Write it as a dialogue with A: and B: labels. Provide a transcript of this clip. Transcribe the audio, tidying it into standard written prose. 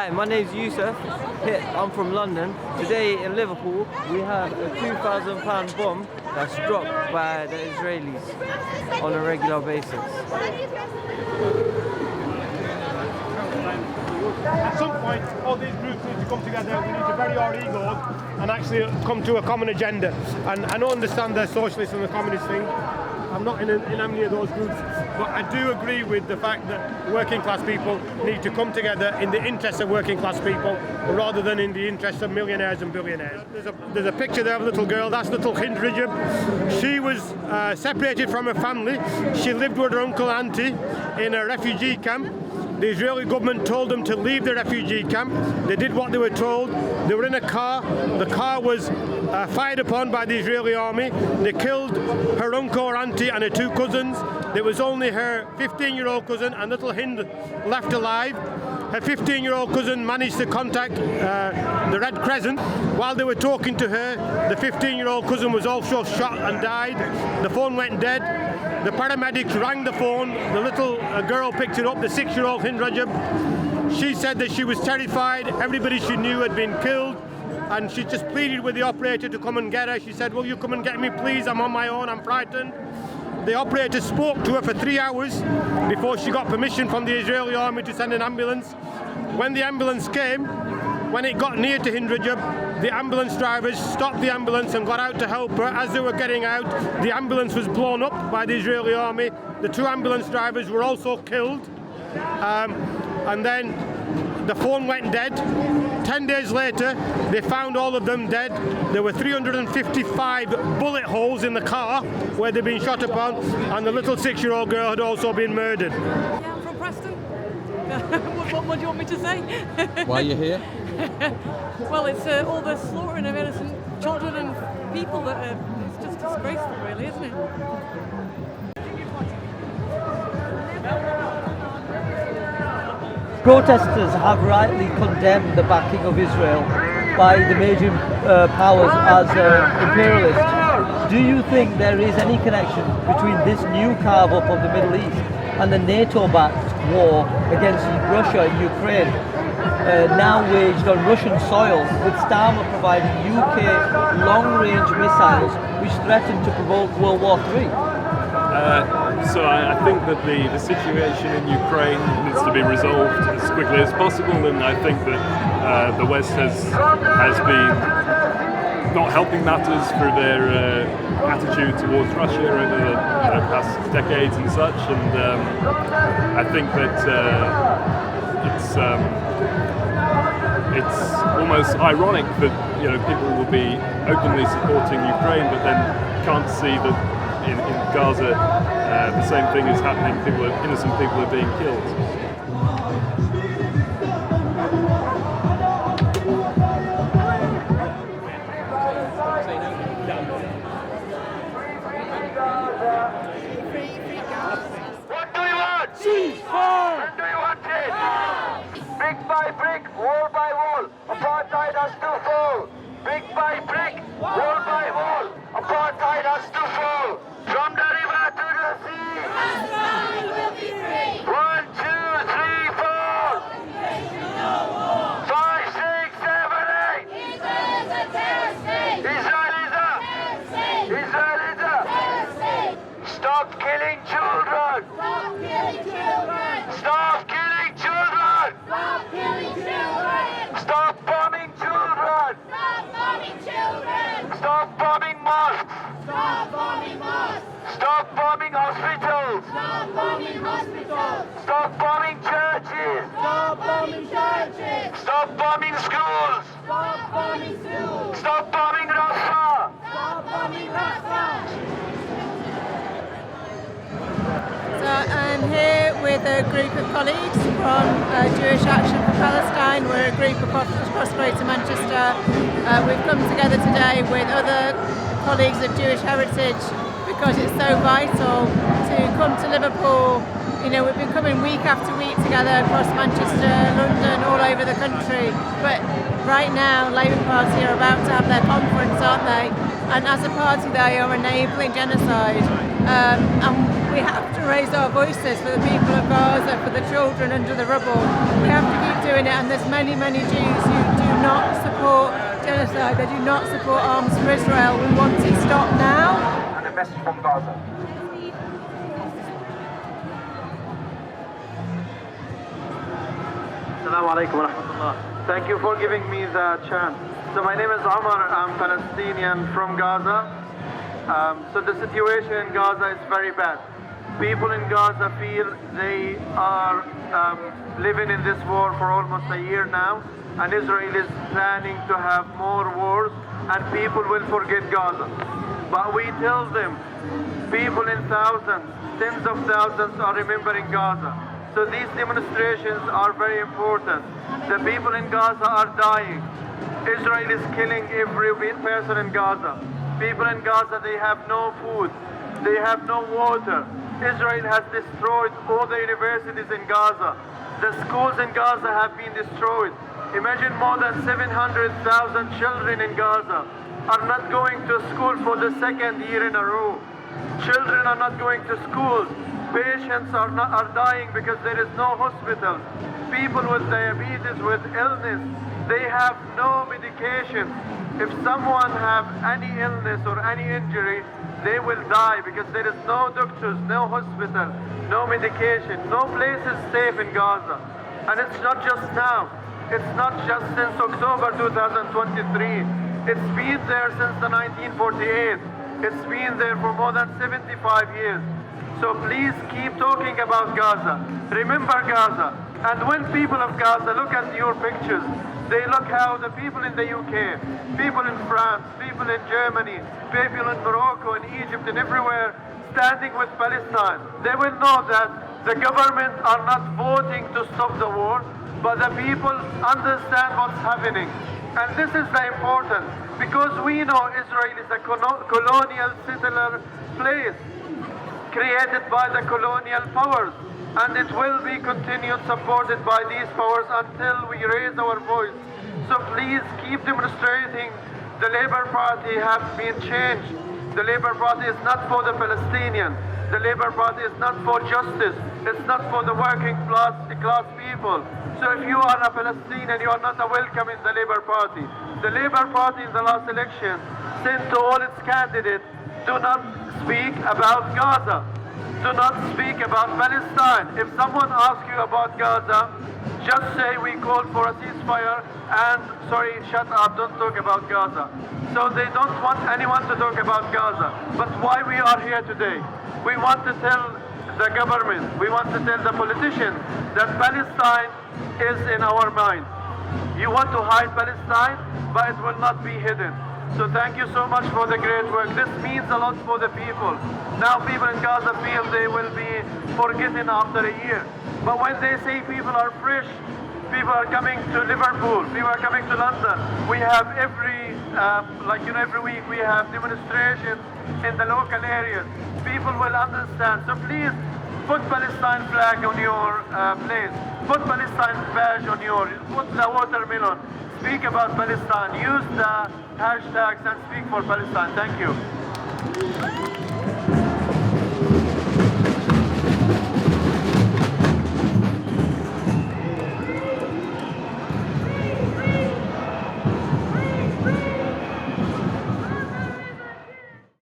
A: Hi, my name's Yusuf. I'm from London. Today in Liverpool we have a £2,000 bomb that's dropped by the Israelis on a regular basis.
B: At some point, all these groups need to come together. We need to bury our egos and actually come to a common agenda. And I don't understand the socialist and the communist thing. I'm not in any of those groups, but I do agree with the fact that working class people need to come together in the interest of working class people rather than in the interest of millionaires and billionaires. There's a picture there of a little girl. That's little Hind Rajab. She was separated from her family. She lived with her uncle and auntie in a refugee camp. The Israeli government told them to leave the refugee camp. They did what they were told. They were in a car. The car was fired upon by the Israeli army. They killed her uncle, her auntie and her two cousins. There was only her 15-year-old cousin and little Hind left alive. Her 15-year-old cousin managed to contact the Red Crescent. While they were talking to her, the 15-year-old cousin was also shot and died. The phone went dead. The paramedics rang the phone. The little girl picked it up, the 6-year-old Hind Rajab. She said that she was terrified. Everybody she knew had been killed. And she just pleaded with the operator to come and get her. She said, "Will you come and get me, please? I'm on my own, I'm frightened." The operator spoke to her for 3 hours before she got permission from the Israeli army to send an ambulance. When the ambulance came, when it got near to Hind Rajab, the ambulance drivers stopped the ambulance and got out to help her. As they were getting out, the ambulance was blown up by the Israeli army. The 2 ambulance drivers were also killed. And then the phone went dead. 10 days later, they found all of them dead. There were 355 bullet holes in the car where they'd been shot upon, and the little 6-year-old girl had also been murdered.
C: Yeah, I'm from Preston. what do you want me to say?
D: Why are you here?
C: Well, it's all the slaughtering of innocent children and people that it's just disgraceful, really, isn't it?
E: Protesters have rightly condemned the backing of Israel by the major powers as imperialist. Do you think there is any connection between this new carve-up of the Middle East and the NATO-backed war against Russia and Ukraine, now waged on Russian soil, with Starmer providing UK long-range missiles which threaten to provoke World War III?
F: So I think that the situation in Ukraine needs to be resolved as quickly as possible, and I think that the West has been not helping matters through their attitude towards Russia over the past decades and such, and I think that it's almost ironic that people will be openly supporting Ukraine, but then can't see that in Gaza the same thing is happening. Innocent people are being killed.
G: What do you want? Ceasefire! When do you want it? Now! Brick by brick, wall by wall, apartheid has to fall. Brick by brick, wall by wall, apartheid has to fall. From the river to the sea. Palestine will be free. 1, 2, 3, 4. 5, 6, 7, 8. Israel is a terrorist state. Israel is a terrorist state. Israel is a terrorist state. Stop killing children. Stop killing children. Stop killing children. Stop killing children. Stop bombing children. Stop bombing children. Stop bombing mosques. Stop bombing mosques. Stop bombing hospitals. Stop bombing hospitals. Stop bombing churches. Stop bombing churches. Stop bombing schools. Stop bombing schools. Stop bombing Rafah. Stop bombing Rafah.
C: So I'm here with a group of colleagues from Jewish Action for Palestine. We're a group across Greater Manchester. We've come together today with other colleagues of Jewish heritage because it's so vital to come to Liverpool You know, we've been coming week after week together across Manchester, London, all over the country. But right now, Labour Party are about to have their conference, aren't they? And as a party, they are enabling genocide. And we have to raise our voices for the people of Gaza, for the children under the rubble. We have to keep doing it. And there's many, many Jews who do not support genocide. They do not support arms for Israel. We want it stopped now.
G: And a message from Gaza.
D: Assalamu alaikum wa rahmatullah. Thank you for giving me the chance. So my name is Omar, I'm Palestinian from Gaza. So the situation in Gaza is very bad. People in Gaza feel they are living in this war for almost a year now, and Israel is planning to have more wars, and people will forget Gaza. But we tell them, people in thousands, tens of thousands are remembering Gaza. So these demonstrations are very important. The people in Gaza are dying. Israel is killing every person in Gaza. People in Gaza, they have no food. They have no water. Israel has destroyed all the universities in Gaza. The schools in Gaza have been destroyed. Imagine more than 700,000 children in Gaza are not going to school for the second year in a row. Children are not going to school. Patients are dying because there is no hospitals. People with diabetes, with illness, they have no medication. If someone have any illness or any injury, they will die because there is no doctors, no hospital, no medication, no place is safe in Gaza. And it's not just now. It's not just since October 2023. It's been there since the 1948. It's been there for more than 75 years. So please keep talking about Gaza. Remember Gaza. And when people of Gaza look at your pictures, they look how the people in the UK, people in France, people in Germany, people in Morocco, in Egypt, and everywhere standing with Palestine. They will know that the government are not voting to stop the war, but the people understand what's happening. And this is the important, because we know Israel is a colonial settler place created by the colonial powers, and it will be continued supported by these powers until we raise our voice. So please keep demonstrating. The Labour Party has been changed. The Labour Party is not for the Palestinian. The Labour Party is not for justice. It's not for the working class people. So if you are a Palestinian, you are not welcome in the Labour Party. The Labour Party in the last election sent to all its candidates, do not speak about Gaza. Do not speak about Palestine. If someone asks you about Gaza, just say we called for a ceasefire and, sorry, shut up, don't talk about Gaza. So they don't want anyone to talk about Gaza. But why we are here today? We want to tell the government, we want to tell the politicians that Palestine is in our mind. You want to hide Palestine, but it will not be hidden. So thank you so much for the great work. This means a lot for the people. Now people in Gaza feel they will be forgotten after a year. But when they say people are fresh, people are coming to Liverpool, people are coming to London. We have every week we have demonstrations in the local areas. People will understand. So please put Palestine flag on your place. Put Palestine badge on your, put the watermelon. Speak about Palestine. Use the hashtags and speak for Palestine. Thank you.